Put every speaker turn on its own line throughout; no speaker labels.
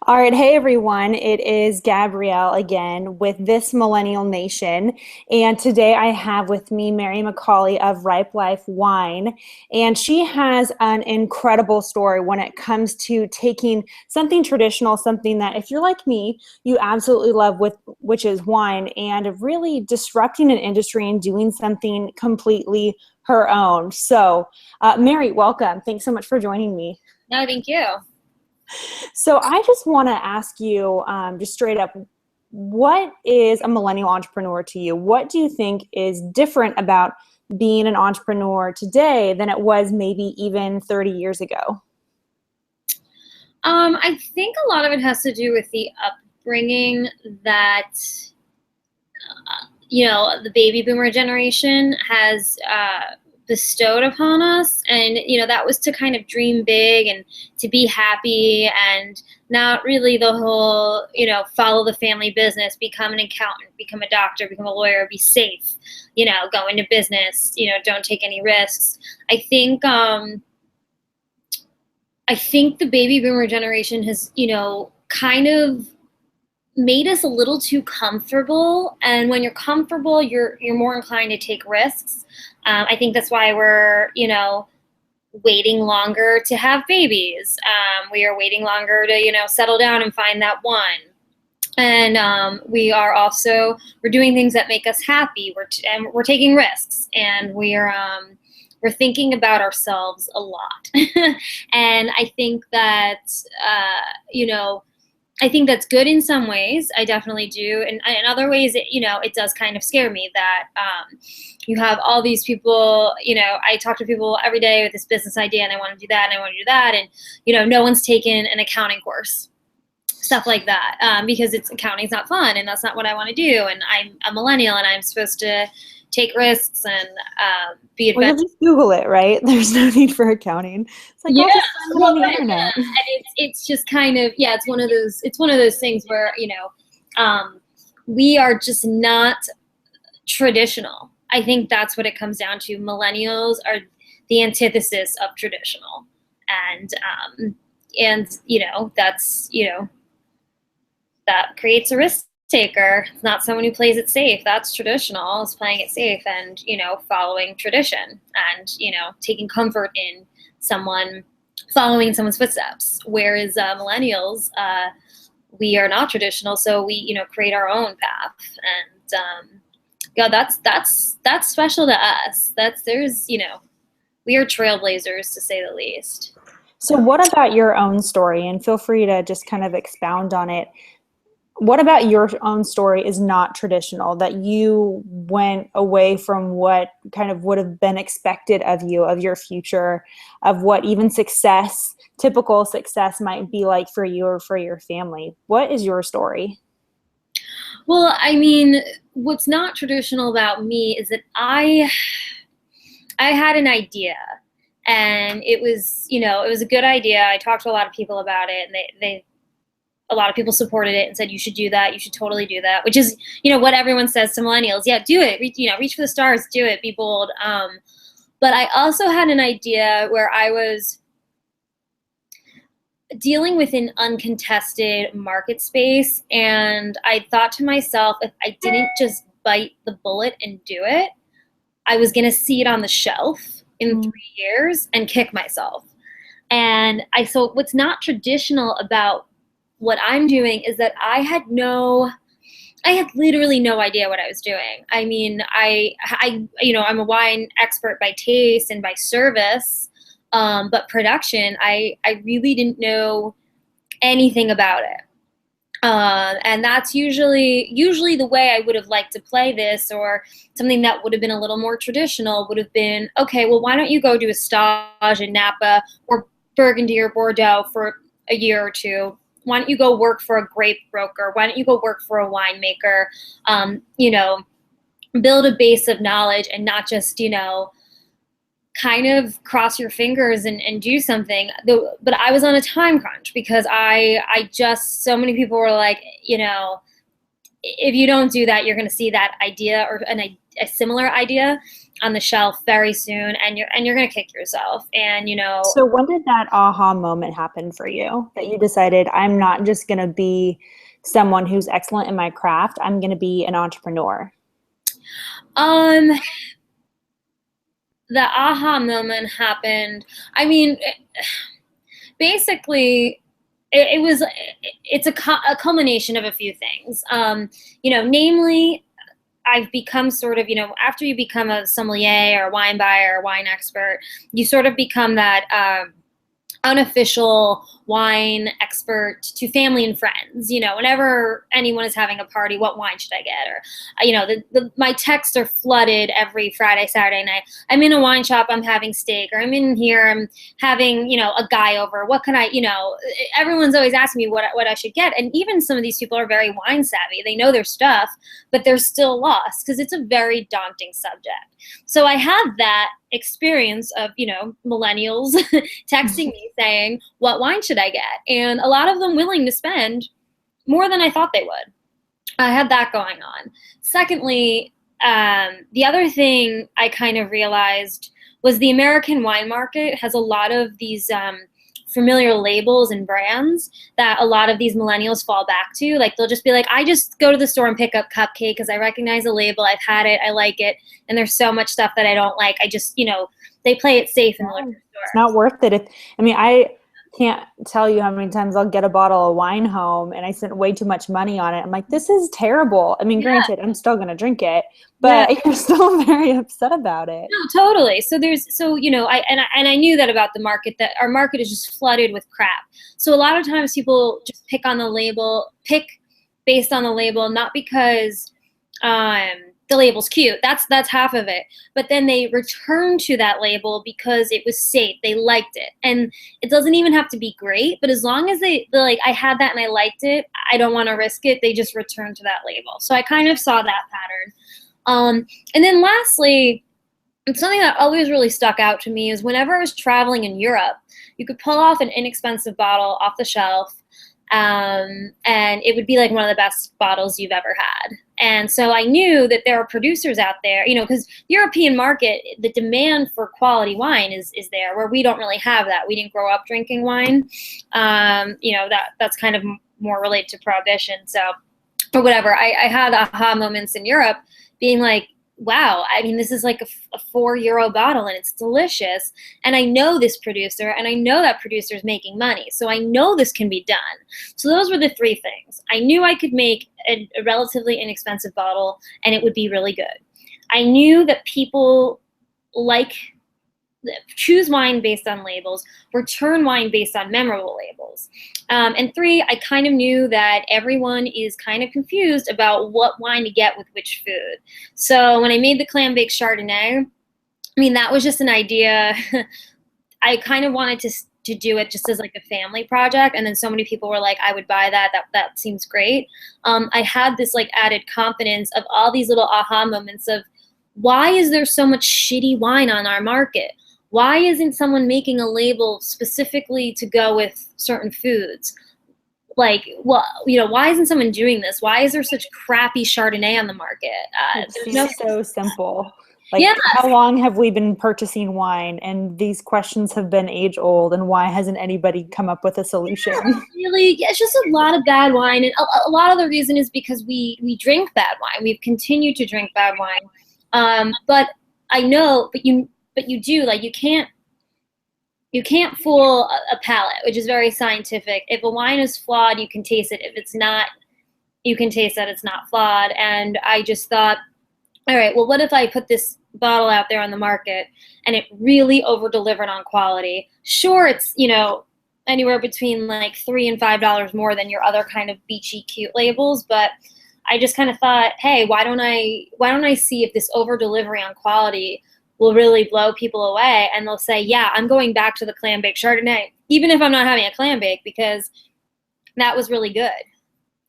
All right, hey everyone. It is Gabrielle again with This Millennial Nation. And today I have with me Mary McAuley of Ripe Life Wine. And she has an incredible story when it comes to taking something traditional, something that if you're like me, you absolutely love with which is wine, and really disrupting an industry and doing something completely her own. So, Mary, welcome. Thanks so much for joining me.
No, thank you.
So I just want to ask you, just straight up, what is a millennial entrepreneur to you? What do you think is different about being an entrepreneur today than it was maybe even 30 years ago?
I think a lot of it has to do with the upbringing that, the baby boomer generation has bestowed upon us. And, that was to kind of dream big and to be happy and not really the whole, follow the family business, become an accountant, become a doctor, become a lawyer, be safe, go into business, don't take any risks. I think, I think the baby boomer generation has, kind of made us a little too comfortable. And when you're comfortable, you're more inclined to take risks. I think that's why we're, waiting longer to have babies. We are waiting longer to, settle down and find that one. And we are also we're doing things that make us happy. And we're taking risks, and we're thinking about ourselves a lot. And I think that I think that's good in some ways. I definitely do. And in other ways, it does kind of scare me that you have all these people, I talk to people every day with this business idea and I want to do that and I want to do that. And, no one's taken an accounting course, stuff like that, because accounting's not fun and that's not what I want to do. And I'm a millennial and I'm supposed to take risks and be
Well, you'll
adventurous.
just Google it, right? There's no need for accounting. It's like,
Yeah,
I'll just find it on
well,
the
yeah,
internet.
and it's just kind of it's one of those things where we are just not traditional. I think that's what it comes down to. Millennials are the antithesis of traditional, and that's that creates a risk taker. It's not someone who plays it safe. That's traditional, is playing it safe and, following tradition and, taking comfort in someone following someone's footsteps. Whereas millennials, we are not traditional. So we, create our own path. And yeah, that's special to us. We are trailblazers, to say the least.
So what about your own story? And feel free to just kind of expound on it. What about your own story is not traditional, that you went away from what kind of would have been expected of you, of your future, of what even success, typical success might be like for you or for your family? What is your story?
Well, I mean, what's not traditional about me is that I had an idea, and it was a good idea. I talked to a lot of people about it, and a lot of people supported it and said, you should do that. You should totally do that, which is, what everyone says to millennials. Yeah, do it. Reach for the stars, do it, be bold. But I also had an idea where I was dealing with an uncontested market space. And I thought to myself, if I didn't just bite the bullet and do it, I was going to see it on the shelf in 3 years and kick myself. And so what's not traditional about what I'm doing is that I had literally no idea what I was doing. I mean, I'm a wine expert by taste and by service, but production, I really didn't know anything about it. And that's usually the way I would have liked to play this, or something that would have been a little more traditional would have been, okay, well, why don't you go do a stage in Napa or Burgundy or Bordeaux for a year or two? Why don't you go work for a grape broker? Why don't you go work for a winemaker? Build a base of knowledge and not just, kind of cross your fingers and do something. But I was on a time crunch because so many people were like, if you don't do that, you're going to see that idea or a similar idea on the shelf very soon, and you're gonna kick yourself. And
So when did that aha moment happen for you that you decided I'm not just going to be someone who's excellent in my craft, I'm going to be an entrepreneur?
um the aha moment happened. I mean, basically, it's a culmination of a few things. Namely, I've become sort of, after you become a sommelier or wine buyer or wine expert, you sort of become that unofficial wine expert to family and friends. Whenever anyone is having a party, what wine should I get? Or, my texts are flooded every Friday, Saturday night. I'm in a wine shop, I'm having steak, or I'm in here, I'm having, a guy over. What can I, everyone's always asking me what I should get. And even some of these people are very wine savvy. They know their stuff, but they're still lost because it's a very daunting subject. So I have that experience of, millennials texting me saying, what wine should I get? And a lot of them willing to spend more than I thought they would. I had that going on. Secondly, the other thing I kind of realized was the American wine market has a lot of these familiar labels and brands that a lot of these millennials fall back to. Like, they'll just be like, I just go to the store and pick up Cupcake because I recognize the label, I've had it, I like it, and there's so much stuff that I don't like. I just, they play it safe in the liquor store.
It's not worth it. I can't tell you how many times I'll get a bottle of wine home and I spent way too much money on it. I'm like, this is terrible. Granted, I'm still going to drink it, but you're still very upset about it.
No, totally. So I knew that about the market, that our market is just flooded with crap. So a lot of times people just pick based on the label, not because the label's cute. That's half of it. But then they return to that label because it was safe. They liked it. And it doesn't even have to be great, but as long as they're like, I had that and I liked it, I don't want to risk it, they just return to that label. So I kind of saw that pattern. And then lastly, and something that always really stuck out to me is whenever I was traveling in Europe, you could pull off an inexpensive bottle off the shelf, and it would be like one of the best bottles you've ever had. And so I knew that there are producers out there, because European market, the demand for quality wine is there, where we don't really have that. We didn't grow up drinking wine. That's kind of more related to prohibition. So, or whatever. I had aha moments in Europe being like, wow, this is like a €4 bottle and it's delicious. And I know this producer, and I know that producer is making money. So I know this can be done. So those were the three things. I knew I could make a relatively inexpensive bottle and it would be really good. I knew that people choose wine based on labels, return wine based on memorable labels. And three, I kind of knew that everyone is kind of confused about what wine to get with which food. So when I made the clam baked Chardonnay, that was just an idea. I kind of wanted to do it just as like a family project. And then so many people were like, I would buy that. That seems great. I had this like added confidence of all these little aha moments of, why is there so much shitty wine on our market? Why isn't someone making a label specifically to go with certain foods? Like, why isn't someone doing this? Why is there such crappy Chardonnay on the market?
It's so simple. How long have we been purchasing wine? And these questions have been age old. And why hasn't anybody come up with a solution?
It's just a lot of bad wine. And a lot of the reason is because we drink bad wine. We've continued to drink bad wine. But I know, but you do, like, you can't fool a palate, which is very scientific. If a wine is flawed, you can taste it. If it's not, you can taste that it's not flawed. And I just thought, all right, well, what if I put this bottle out there on the market and it really over-delivered on quality? Sure, it's, anywhere between like $3 and $5 more than your other kind of beachy, cute labels, but I just kind of thought, hey, why don't I see if this over-delivery on quality will really blow people away, and they'll say, yeah, I'm going back to the clam baked Chardonnay, even if I'm not having a clam bake, because that was really good.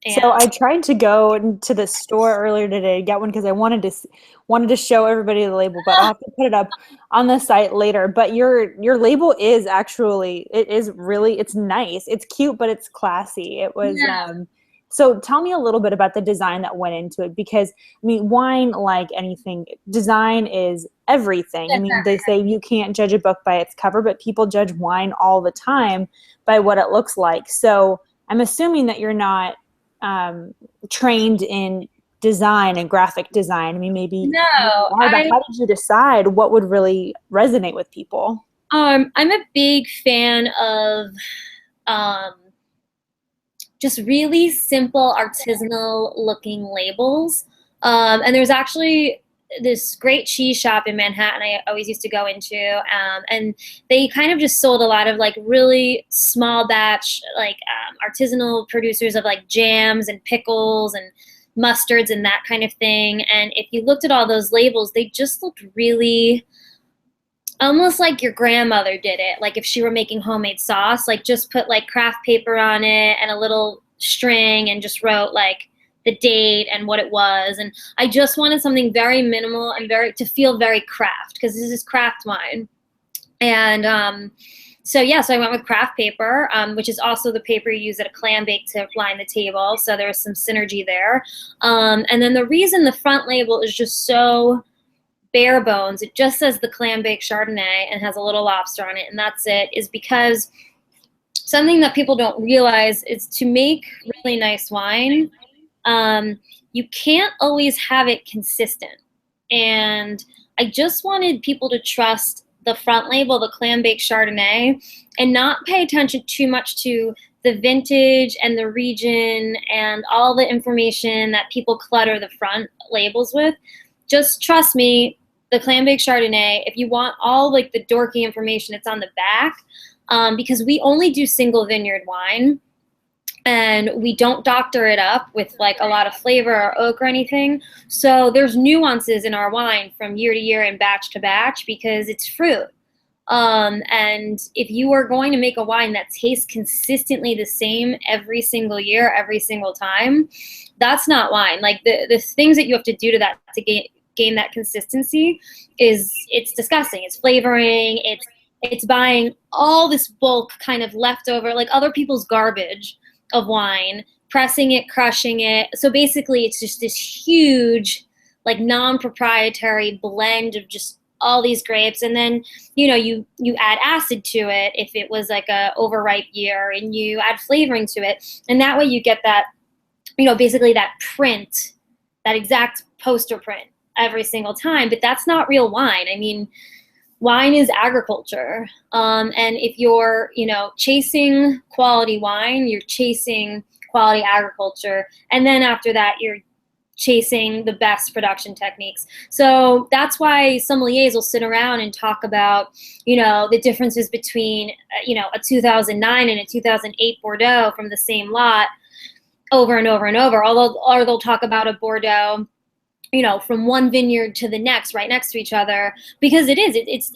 And
so I tried to go to the store earlier today to get one because I wanted to show everybody the label, but I'll have to put it up on the site later. But your label is actually, it's nice. It's cute, but it's classy. It was So tell me a little bit about the design that went into it, because I mean, wine, like anything, design is everything. I mean, they say you can't judge a book by its cover, but people judge wine all the time by what it looks like. So I'm assuming that you're not trained in design and graphic design. I mean, maybe you
No,
are, but how did you decide what would really resonate with people?
I'm a big fan of um, just really simple artisanal looking labels. And there's actually this great cheese shop in Manhattan I always used to go into, and they kind of just sold a lot of like really small batch, like artisanal producers of like jams and pickles and mustards and that kind of thing. And if you looked at all those labels, they just looked really almost like your grandmother did it. Like if she were making homemade sauce, like just put like craft paper on it and a little string and just wrote like the date and what it was. And I just wanted something very minimal and very to feel very craft, because this is craft wine. And so yeah, so I went with craft paper, which is also the paper you use at a clam bake to line the table. So there was some synergy there. And then the reason the front label is just so bare bones, it just says the clam bake Chardonnay and has a little lobster on it, and that's it, is because something that people don't realize is to make really nice wine, you can't always have it consistent. And I just wanted people to trust the front label, the clam bake Chardonnay, and not pay attention too much to the vintage and the region and all the information that people clutter the front labels with. Just trust me, the clam bake Chardonnay, if you want all like the dorky information, it's on the back, because we only do single vineyard wine and we don't doctor it up with like a lot of flavor or oak or anything. So there's nuances in our wine from year to year and batch to batch because it's fruit. And if you are going to make a wine that tastes consistently the same every single year, every single time, that's not wine. Like the things that you have to do to that to gain that consistency it's disgusting. It's flavoring, it's buying all this bulk kind of leftover, like other people's garbage of wine, pressing it, crushing it. So basically it's just this huge like non-proprietary blend of just all these grapes. And then you add acid to it if it was like a overripe year, and you add flavoring to it, and that way you get that basically that print, that exact poster print every single time. But that's not real wine. I mean, wine is agriculture. And if you're, chasing quality wine, you're chasing quality agriculture. And then after that, you're chasing the best production techniques. So that's why sommeliers will sit around and talk about, the differences between, a 2009 and a 2008 Bordeaux from the same lot over and over and over. Or they'll talk about a Bordeaux, from one vineyard to the next, right next to each other, because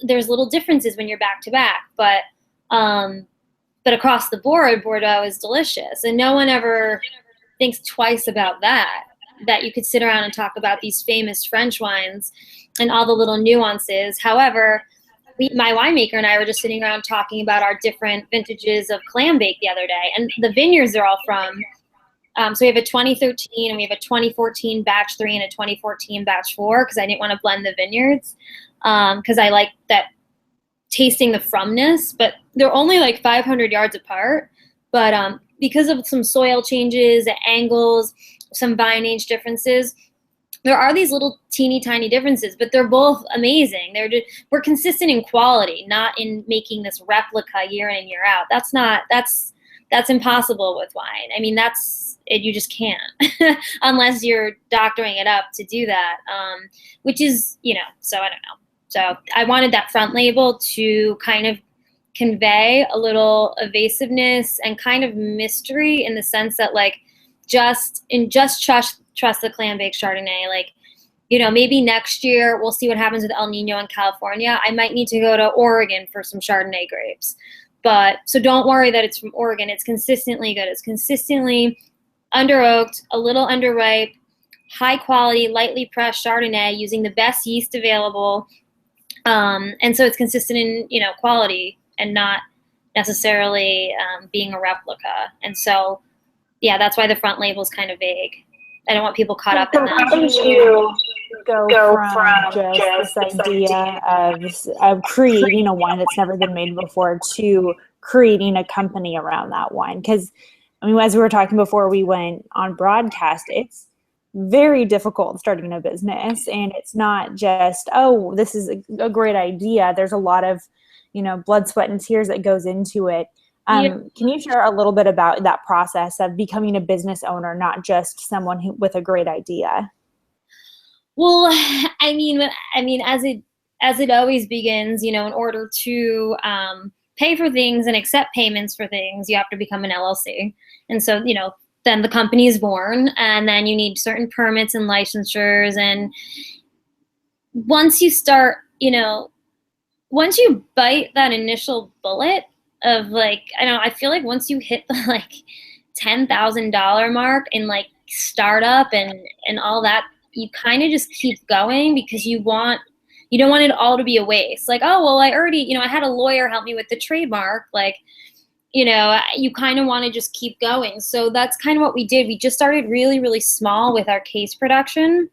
there's little differences when you're back to back, but across the board, Bordeaux is delicious, and no one ever thinks twice about that you could sit around and talk about these famous French wines and all the little nuances. However, my winemaker and I were just sitting around talking about our different vintages of clam bake the other day, and the vineyards they're all from. So we have a 2013 and we have a 2014 batch 3 and a 2014 batch 4, because I didn't want to blend the vineyards, because I like that tasting the fromness, but they're only like 500 yards apart. But because of some soil changes, angles, some vine age differences, there are these little teeny tiny differences, but they're both amazing. We're consistent in quality, not in making this replica year in and year out. That's impossible with wine. I mean, you just can't unless you're doctoring it up to do that, which is, so I don't know. So I wanted that front label to kind of convey a little evasiveness and kind of mystery, in the sense that like just trust the clam bake Chardonnay. Like, maybe next year we'll see what happens with El Nino in California. I might need to go to Oregon for some Chardonnay grapes. But so don't worry that it's from Oregon. It's consistently good. It's consistently under oaked, a little underripe, high quality, lightly pressed Chardonnay using the best yeast available. And so it's consistent in, quality and not necessarily being a replica. And so Yeah, that's why the front label is kind of vague. I don't want people caught up in
So
that.
how did you go from just this idea of creating a wine that's never been made before to creating a company around that wine? Because, I mean, as we were talking before we went on broadcast, it's very difficult starting a business, and it's not just, oh, this is a great idea. There's a lot of, blood, sweat, and tears that goes into it.
Yeah.
Can you share a little bit about that process of becoming a business owner, not just someone with a great idea?
Well, I mean, as it always begins, in order to pay for things and accept payments for things, you have to become an LLC, and so then the company is born, and then you need certain permits and licensures, and once you start, once you bite that initial bullet of like, I don't know, I feel like once you hit the like $10,000 mark in like startup and all that, you kind of just keep going because you don't want it all to be a waste. Like, oh well, I already, I had a lawyer help me with the trademark. Like, you kind of want to just keep going. So that's kind of what we did. We just started really, really small with our case production.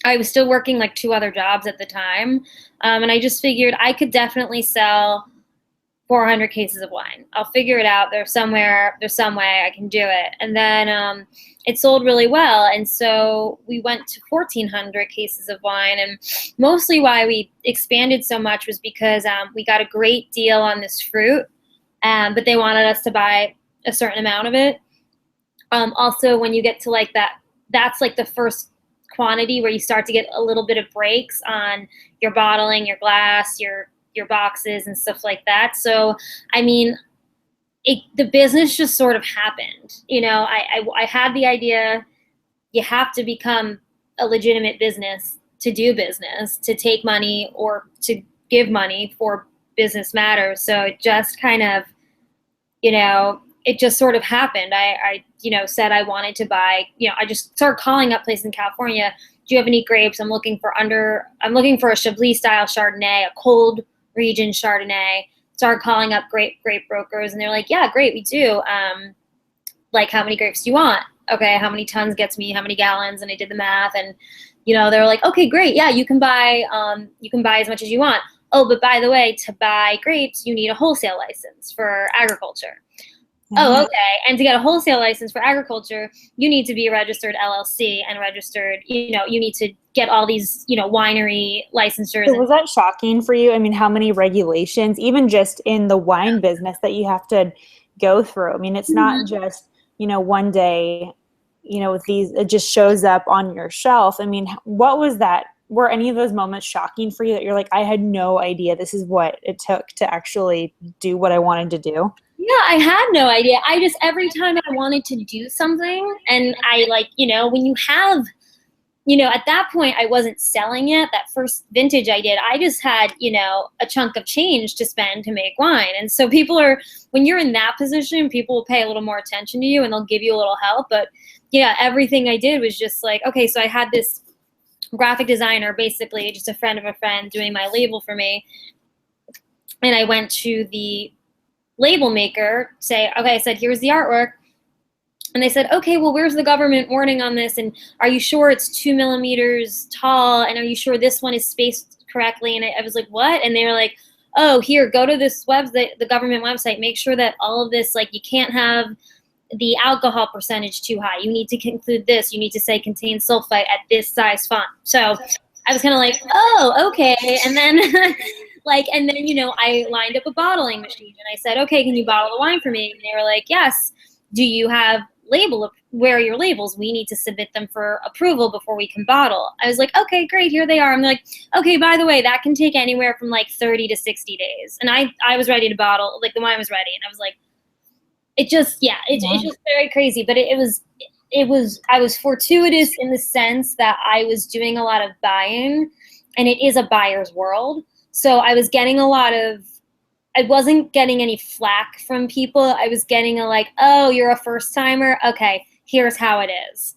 I was still working like 2 other jobs at the time. And I just figured I could definitely sell 400 cases of wine. I'll figure it out. There's some way I can do it. And then it sold really well. And so we went to 1,400 cases of wine. And mostly why we expanded so much was because we got a great deal on this fruit, but they wanted us to buy a certain amount of it. Also, when you get to like that, that's like the first quantity where you start to get a little bit of breaks on your bottling, your glass, your boxes and stuff like that. So, I mean, the business just sort of happened. I had the idea. You have to become a legitimate business to do business, to take money or to give money for business matters. So it just kind of, it just sort of happened. I said I wanted to buy, I just started calling up places in California. Do you have any grapes? I'm looking for a Chablis style Chardonnay, a cold region Chardonnay. Started calling up grape brokers, and they're like, yeah, great, we do. Like, how many grapes do you want? Okay, how many tons gets me how many gallons? And I did the math, and they were like, okay, great, yeah, you can buy as much as you want. Oh, but by the way, to buy grapes, you need a wholesale license for agriculture. Oh, okay. And to get a wholesale license for agriculture, you need to be a registered LLC and registered, you need to get all these, winery licensures.
So was that shocking for you? I mean, how many regulations, even just in the wine business, that you have to go through? I mean, it's not just, one day, with these, it just shows up on your shelf. I mean, what was that? Were any of those moments shocking for you that you're like, I had no idea this is what it took to actually do what I wanted to do?
Yeah, I had no idea. I just, every time I wanted to do something, and I when you have, at that point I wasn't selling yet. That first vintage I did, I just had, a chunk of change to spend to make wine. And so when you're in that position, people will pay a little more attention to you and they'll give you a little help. But yeah, everything I did was just like, okay, so I had this graphic designer, basically just a friend of a friend, doing my label for me. And I went to the label maker, I said, here's the artwork. And they said, okay, well, where's the government warning on this? And are you sure it's 2 millimeters tall? And are you sure this one is spaced correctly? And I was like, what? And they were like, oh, here, go to this the government website. Make sure that all of this, like, you can't have the alcohol percentage too high. You need to include this. You need to say contains sulfite at this size font. So I was kind of like, oh, okay. And then I lined up a bottling machine and I said, okay, can you bottle the wine for me? And they were like, yes. Do you have where are your labels? We need to submit them for approval before we can bottle. I was like, okay, great, here they are. I'm like, okay, by the way, that can take anywhere from like 30 to 60 days. And I was ready to bottle, like the wine was ready. And I was like, it's just very crazy. But I was fortuitous in the sense that I was doing a lot of buying, and it is a buyer's world. So I wasn't getting any flack from people. I was getting like, oh, you're a first timer. Okay, here's how it is.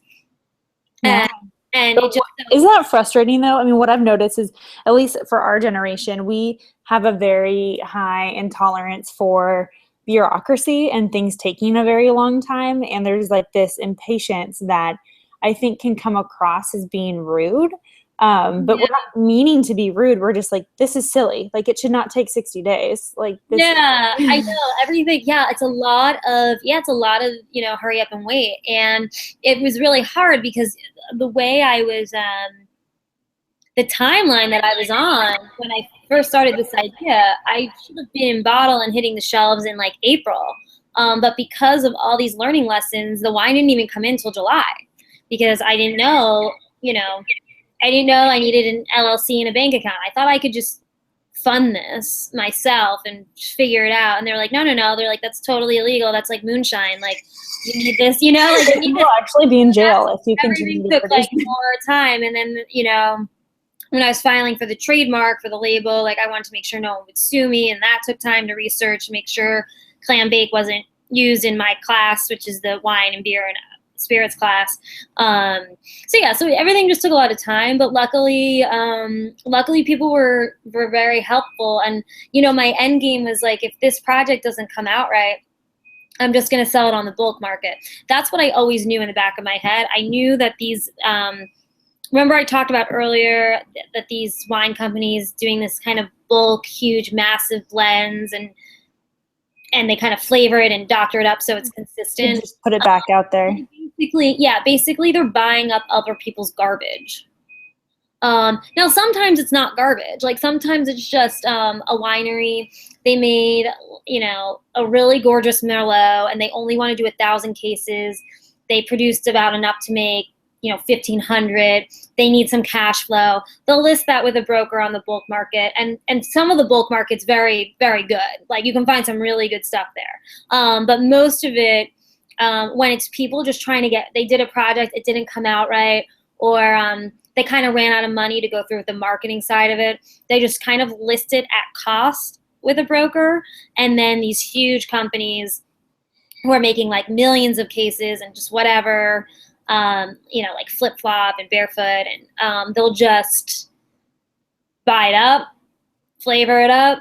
Yeah.
And it just,
isn't that frustrating though? I mean, what I've noticed is, at least for our generation, we have a very high intolerance for bureaucracy and things taking a very long time. And there's like this impatience that I think can come across as being rude. But we're not meaning to be rude. We're just like, this is silly. Like, it should not take 60 days. Like, this
Yeah, I know everything. Yeah, it's a lot of, hurry up and wait. And it was really hard because the way I was, the timeline that I was on when I first started this idea, I should have been in bottle and hitting the shelves in like April. But because of all these learning lessons, the wine didn't even come in till July because I didn't know, I didn't know I needed an LLC and a bank account. I thought I could just fund this myself and figure it out. And they're like, no. They're like, that's totally illegal. That's like moonshine. Like, you need this, like you need
will actually be in jail if you
continue. Everything took like more time. And then, when I was filing for the trademark for the label, like I wanted to make sure no one would sue me. And that took time to research, make sure clam bake wasn't used in my class, which is the wine and beer and spirits class. So everything just took a lot of time, but luckily people were very helpful. And, my end game was like, if this project doesn't come out right, I'm just going to sell it on the bulk market. That's what I always knew in the back of my head. I knew that these, remember I talked about earlier that these wine companies doing this kind of bulk, huge, massive blends and they kind of flavor it and doctor it up so it's consistent.
Just put it back out there.
Basically they're buying up other people's garbage. Now sometimes it's not garbage. Like sometimes it's just a winery. They made, a really gorgeous Merlot and they only want to do 1,000 cases. They produced about enough to make 1,500. They need some cash flow. They'll list that with a broker on the bulk market. And some of the bulk market's very, very good. Like you can find some really good stuff there. But most of it, when it's people just trying to they did a project, it didn't come out right, or they kind of ran out of money to go through with the marketing side of it. They just kind of list it at cost with a broker. And then these huge companies who are making like millions of cases and just whatever, like Flip Flop and Barefoot, and they'll just buy it up, flavor it up,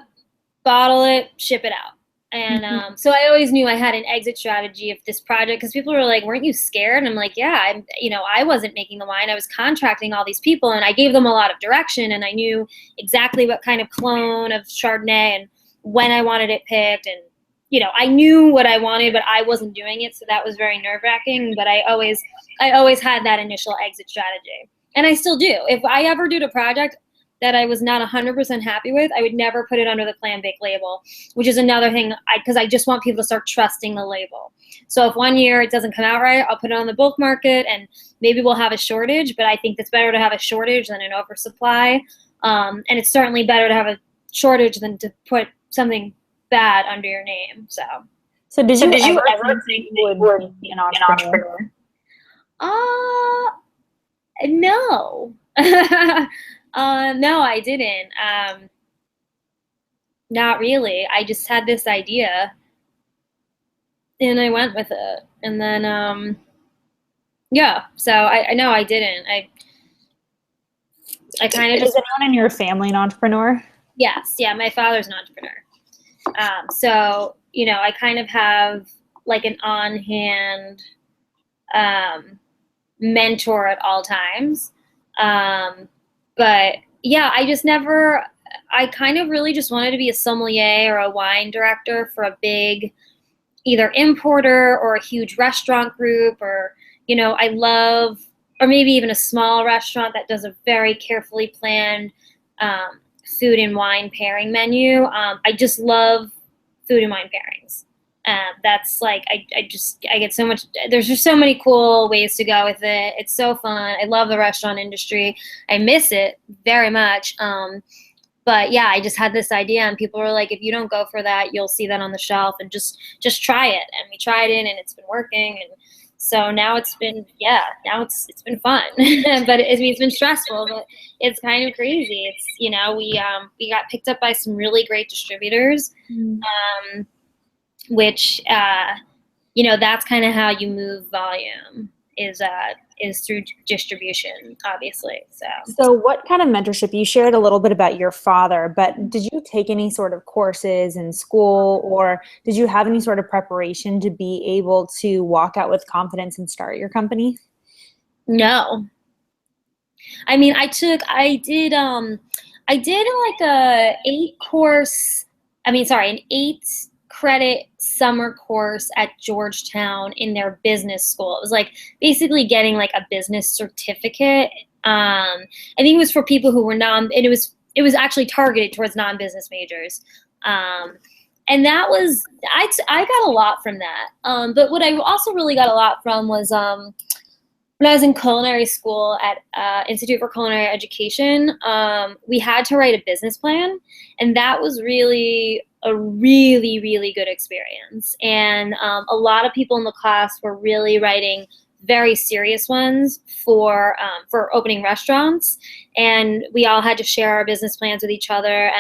bottle it, ship it out. And so I always knew I had an exit strategy of this project because people were like, weren't you scared? And I'm like, yeah, I wasn't making the wine. I was contracting all these people and I gave them a lot of direction and I knew exactly what kind of clone of Chardonnay and when I wanted it picked. And, I knew what I wanted, but I wasn't doing it. So that was very nerve-wracking. But I always had that initial exit strategy. And I still do. If I ever did a project that I was not 100% happy with, I would never put it under the clam bake label, which is another thing because I just want people to start trusting the label. So if one year it doesn't come out right, I'll put it on the bulk market and maybe we'll have a shortage, but I think it's better to have a shortage than an oversupply. And it's certainly better to have a shortage than to put something bad under your name. So
did you ever think you would be an entrepreneur?
No. No, I didn't. Not really. I just had this idea and I went with it. And then, so I know I didn't. I kind of just.
Is anyone in your family an entrepreneur?
Yes. Yeah. My father's an entrepreneur. So, I kind of have like an on-hand, mentor at all times. But yeah, I kind of really just wanted to be a sommelier or a wine director for a big either importer or a huge restaurant group or, or maybe even a small restaurant that does a very carefully planned food and wine pairing menu. I just love food and wine pairings. That's like, I get so much, there's just so many cool ways to go with it. It's so fun. I love the restaurant industry. I miss it very much. But yeah, I just had this idea and people were like, if you don't go for that, you'll see that on the shelf and just try it. And we tried it and it's been working. And so now it's been fun, but it's been stressful, but it's kind of crazy. It's, we got picked up by some really great distributors. Which, that's kind of how you move volume. is through distribution, obviously. So
So what kind of mentorship? You shared a little bit about your father, but did you take any sort of courses in school, or did you have any sort of preparation to be able to walk out with confidence and start your company?
no, I mean, I did like a 8 course, an 8 credit summer course at Georgetown in their business school. It was like basically getting like a business certificate. I think it was for people who were and it was actually targeted towards non-business majors. And that was, I got a lot from that. But what I also really got a lot from was, when I was in culinary school at Institute for Culinary Education, we had to write a business plan, and that was really a really, really good experience. And a lot of people in the class were really writing very serious ones for opening restaurants, and we all had to share our business plans with each other.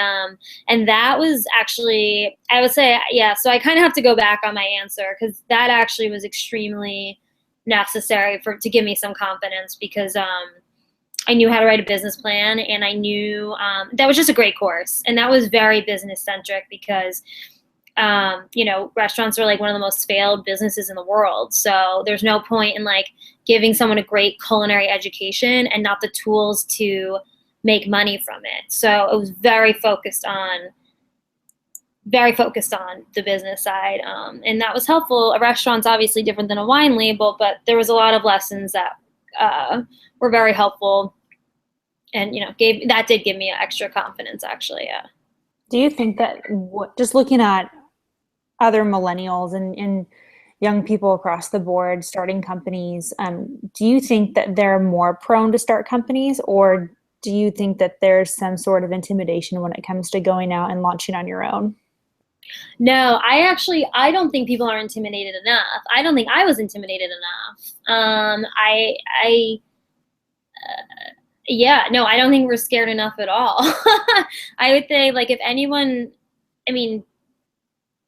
And that was actually, I would say, yeah. So I kind of have to go back on my answer, because that actually was extremely necessary to give me some confidence, because I knew how to write a business plan, and I knew that was just a great course, and that was very business centric, because restaurants are like one of the most failed businesses in the world. So there's no point in like giving someone a great culinary education and not the tools to make money from it. So it was very focused on the business side, and that was helpful. A restaurant's obviously different than a wine label, but there was a lot of lessons that were very helpful, and did give me extra confidence, actually. Yeah.
Do you think that just looking at other millennials and young people across the board starting companies, do you think that they're more prone to start companies, or do you think that there's some sort of intimidation when it comes to going out and launching on your own?
No, I don't think people are intimidated enough. I don't think I was intimidated enough. Yeah, no, I don't think we're scared enough at all. I would say, like, if anyone, I mean,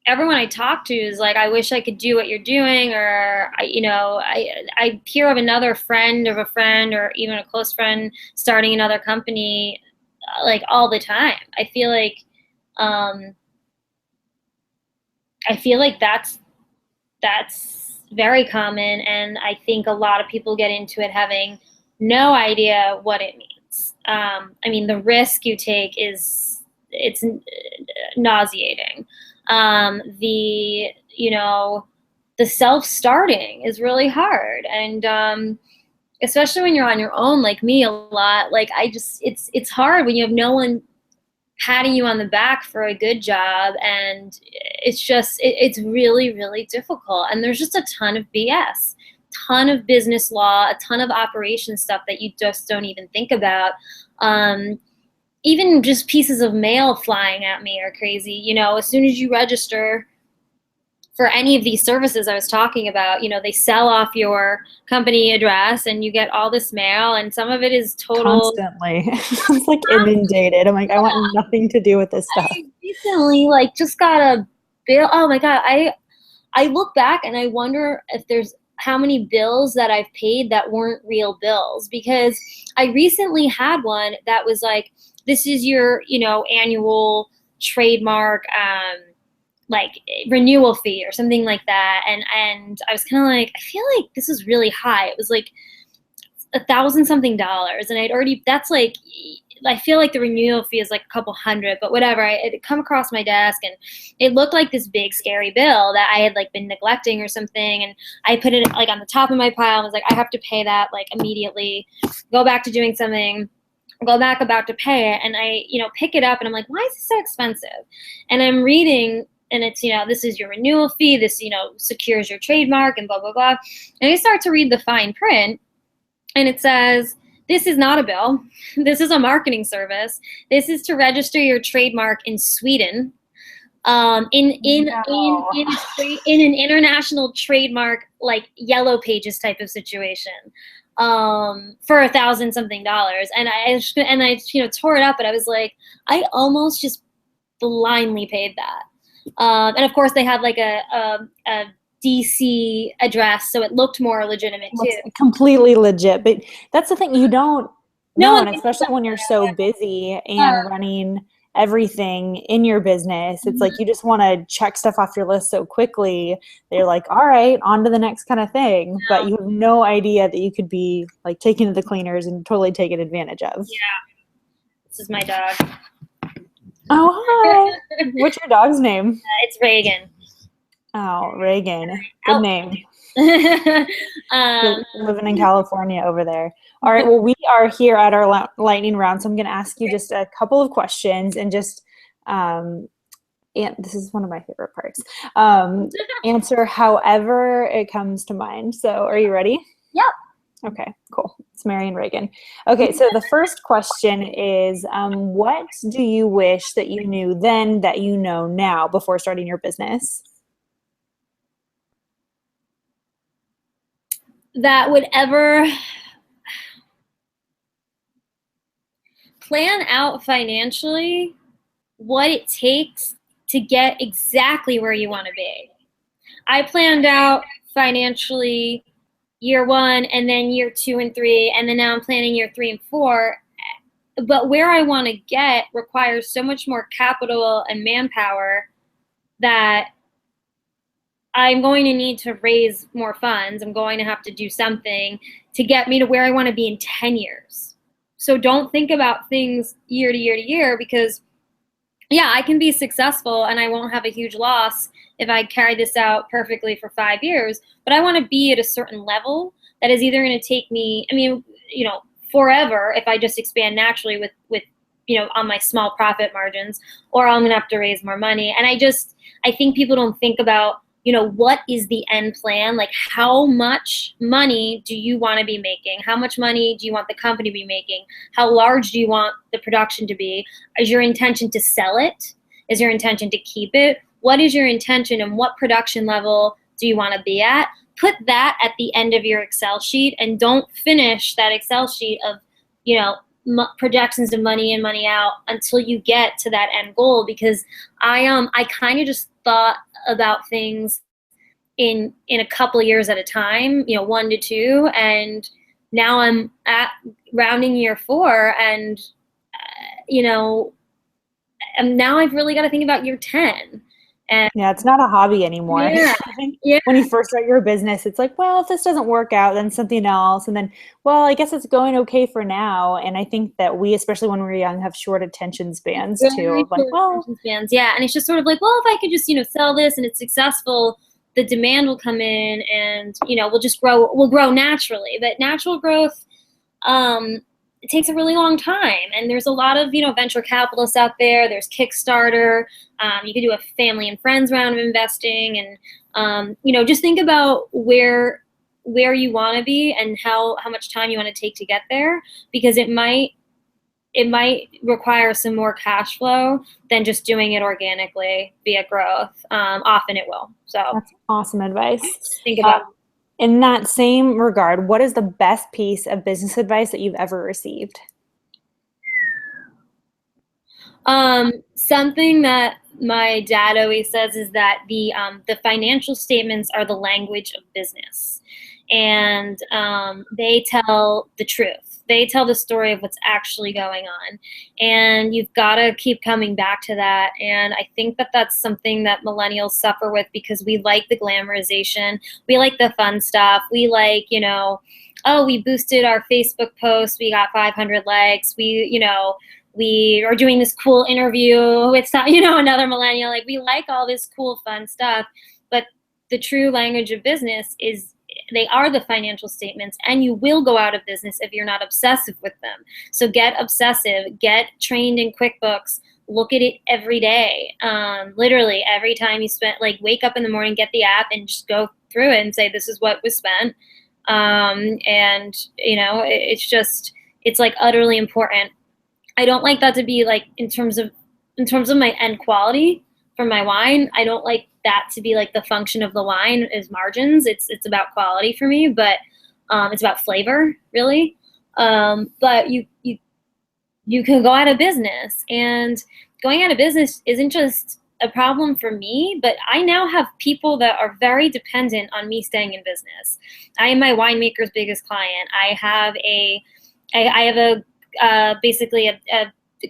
everyone I talk to is like, I wish I could do what you're doing, or I hear of another friend of a friend, or even a close friend starting another company, like, all the time. I feel like that's very common, and I think a lot of people get into it having no idea what it means. The risk you take it's nauseating. The self-starting is really hard, and especially when you're on your own, like me, a lot. Like, it's hard when you have no one patting you on the back for a good job, and it's really, really difficult. And there's just a ton of BS, ton of business law, a ton of operation stuff that you just don't even think about. Even just pieces of mail flying at me are crazy. As soon as you register for any of these services I was talking about, they sell off your company address, and you get all this mail, and some of it is total.
Constantly. It's like inundated. I'm like, I want nothing to do with this stuff.
I recently, like, just got a bill. Oh my God. I look back and I wonder if there's how many bills that I've paid that weren't real bills, because I recently had one that was like, this is your, annual trademark, like, renewal fee or something like that. And I was kind of like, I feel like this is really high. It was like $1,000 something, and that's like, I feel like the renewal fee is like a couple hundred, but whatever. It had come across my desk, and it looked like this big scary bill that I had like been neglecting or something. And I put it like on the top of my pile and was like, I have to pay that like immediately. Go back to doing something. Go back about to pay it, and I pick it up, and I'm like, why is this so expensive? And I'm reading, and it's this is your renewal fee. This secures your trademark, and blah blah blah. And I start to read the fine print, and it says, this is not a bill. This is a marketing service. This is to register your trademark in Sweden, in an international trademark, like, yellow pages type of situation, for $1,000 something. And I tore it up, and I was like, I almost just blindly paid that. And of course they had like a DC address, so it looked more legitimate too.
Looks completely legit, but that's the thing, you don't
No
know,
one
and
thinks
especially
about
when you're so busy and
that.
running everything in your business, it's like you just want to check stuff off your list so quickly. They're like, all right, on to the next kind of thing, but you have no idea that you could be like taken to the cleaners and totally taken advantage of.
Yeah, this is my dog.
Oh, hi. What's your dog's name?
It's Reagan.
Oh, Reagan. Good name.
um,
Living in California over there. All right. Well, we are here at our lightning round, so I'm going to ask you just a couple of questions and just, and this is one of my favorite parts. Answer however it comes to mind. So, are you ready?
Yep.
Okay. Cool. It's Mary and Reagan. Okay. So the first question is, what do you wish that you knew then that you know now before starting your business?
That would ever plan out financially what it takes to get exactly where you want to be. I planned out financially year 1 and then year 2 and 3, and then now I'm planning year 3 and 4. But where I want to get requires so much more capital and manpower that I'm going to need to raise more funds. I'm going to have to do something to get me to where I want to be in 10 years. So don't think about things year to year to year, because yeah, I can be successful and I won't have a huge loss if I carry this out perfectly for 5 years, but I want to be at a certain level that is either going to take me, forever if I just expand naturally with on my small profit margins, or I'm going to have to raise more money. And I think people don't think about, what is the end plan? Like, how much money do you want to be making? How much money do you want the company to be making? How large do you want the production to be? Is your intention to sell it? Is your intention to keep it? What is your intention, and what production level do you want to be at? Put that at the end of your Excel sheet, and don't finish that Excel sheet of, projections of money in, money out until you get to that end goal. Because I kind of just thought about things in a couple of years at a time, 1 to 2, and now I'm at rounding year 4, and and now I've really got to think about year 10. And
yeah, it's not a hobby anymore.
yeah,
I think
yeah.
when you first start your business, it's like, well, if this doesn't work out, then something else. And then, well, I guess it's going okay for now. And I think that we, especially when we're young, have short attention spans too. Of like, well,
attention spans. Yeah. And it's just sort of like, well, if I could just, sell this and it's successful, the demand will come in, and, we'll grow naturally. But natural growth, it takes a really long time, and there's a lot of venture capitalists out there. There's Kickstarter. You can do a family and friends round of investing, and just think about where you want to be and how much time you want to take to get there, because it might require some more cash flow than just doing it organically via growth. Often it will. So
that's awesome advice.
Think about
in that same regard, what is the best piece of business advice that you've ever received?
Something that my dad always says is that the financial statements are the language of business, and they tell the truth. They tell the story of what's actually going on, and you've got to keep coming back to that. And I think that that's something that millennials suffer with, because we like the glamorization, we like the fun stuff, we like, oh, we boosted our Facebook post, we got 500 likes, we are doing this cool interview with another millennial. Like, we like all this cool, fun stuff, but the true language of business is they are the financial statements, and you will go out of business if you're not obsessive with them. So get obsessive, get trained in QuickBooks, look at it every day. Literally every time you spend, like, wake up in the morning, get the app and just go through it and say, this is what was spent. It's like utterly important. I don't like that to be like in terms of my end quality for my wine. I don't like that to be like the function of the wine is margins. It's about quality for me, but it's about flavor, really. But you can go out of business, and going out of business isn't just a problem for me, but I now have people that are very dependent on me staying in business. I am my winemaker's biggest client. I have a basically a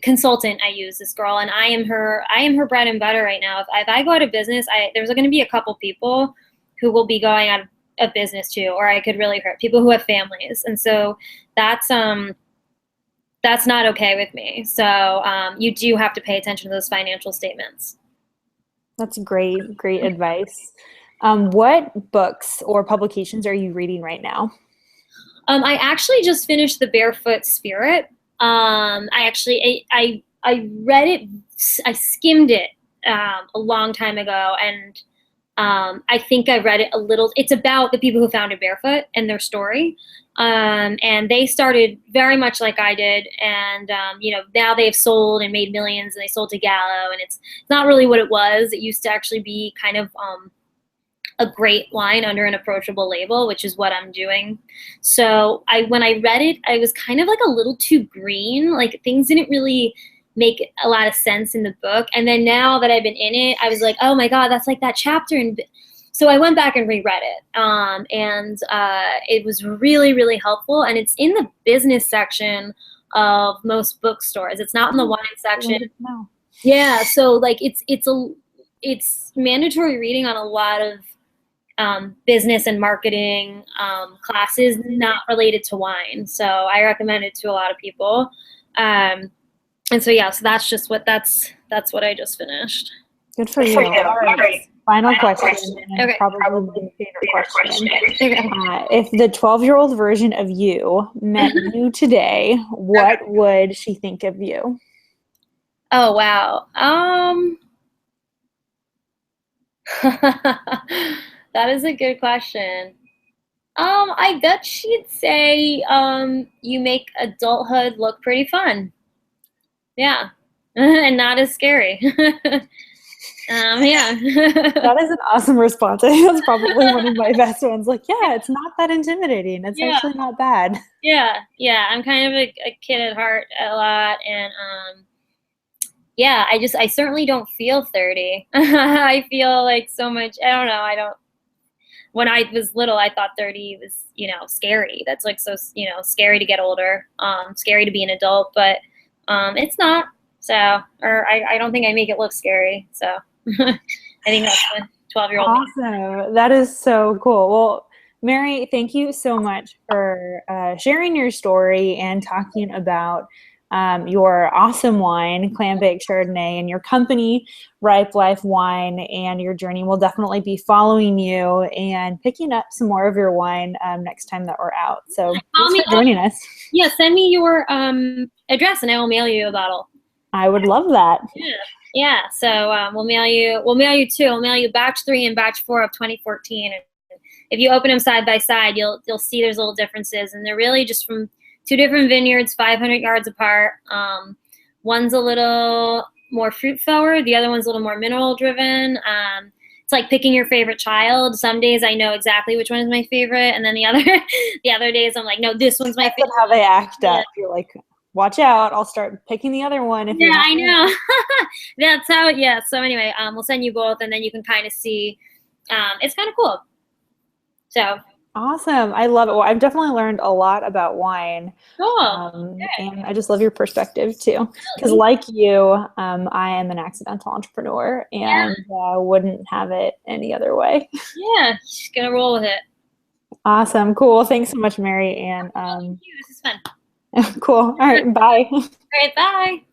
consultant I use, this girl, and I am her bread and butter right now. If I go out of business, there's going to be a couple people who will be going out of business too, or I could really hurt people who have families, and so that's not okay with me. So you do have to pay attention to those financial statements.
That's great advice. What books or publications are you reading right now?
I actually just finished The Barefoot Spirit. I read it, I skimmed it a long time ago, and I think I read it a little. It's about the people who founded Barefoot and their story. And they started very much like I did, and now they've sold and made millions, and they sold to Gallo, and it's not really what it was. It used to actually be kind of a great wine under an approachable label, which is what I'm doing. So when I read it, I was kind of like a little too green. Like things didn't really make a lot of sense in the book. And then now that I've been in it, I was like, oh my God, that's like that chapter. And so I went back and reread it. And it was really, really helpful. And it's in the business section of most bookstores. It's not in the wine section. Yeah. So like it's mandatory reading on a lot of business and marketing classes not related to wine. So I recommend it to a lot of people. And so yeah, so that's just that's what I just finished.
Good for you. All right. Final question, and
Okay.
probably my favorite question. If the 12-year-old version of you met you today, what would she think of you?
Oh wow. That is a good question. I bet she'd say, you make adulthood look pretty fun. Yeah. And not as scary. Yeah.
That is an awesome response. I think that's probably one of my best ones. Like, yeah, it's not that intimidating. It's actually not bad.
Yeah. I'm kind of a kid at heart a lot, and yeah, I certainly don't feel 30. I feel like so much, I don't know, when I was little, I thought 30 was, scary. That's like so, scary to get older, scary to be an adult, but it's not. So, or I don't think I make it look scary. So I think that's the 12-year-old.
Awesome. That is so cool. Well, Mary, thank you so much for sharing your story and talking about your awesome wine, Clam Baked Chardonnay, and your company, Ripe Life Wine, and your journey. We'll definitely be following you and picking up some more of your wine next time that we're out. So thanks for joining us.
Yeah, send me your address and I will mail you a bottle.
I would love that.
Yeah. So we'll mail you two. We'll mail you batch 3 and batch 4 of 2014. And if you open them side by side, you'll see there's little differences, and they're really just from 2 different vineyards, 500 yards apart. One's a little more fruit forward. The other one's a little more mineral driven. It's like picking your favorite child. Some days I know exactly which one is my favorite, and then the other days I'm like, no, this one's my favorite.
That's how they act up. You're like, watch out, I'll start picking the other one. If
I know. That's how, yeah. So anyway, we'll send you both, and then you can kind of see. It's kind of cool. So.
Awesome. I love it. Well, I've definitely learned a lot about wine.
Cool.
And I just love your perspective too. Because like you, I am an accidental entrepreneur and wouldn't have it any other way.
Yeah, just gonna roll with it.
Awesome. Cool. Thanks so much, Mary. And
thank you. This is fun.
Cool. All right. Bye.
All right. Bye.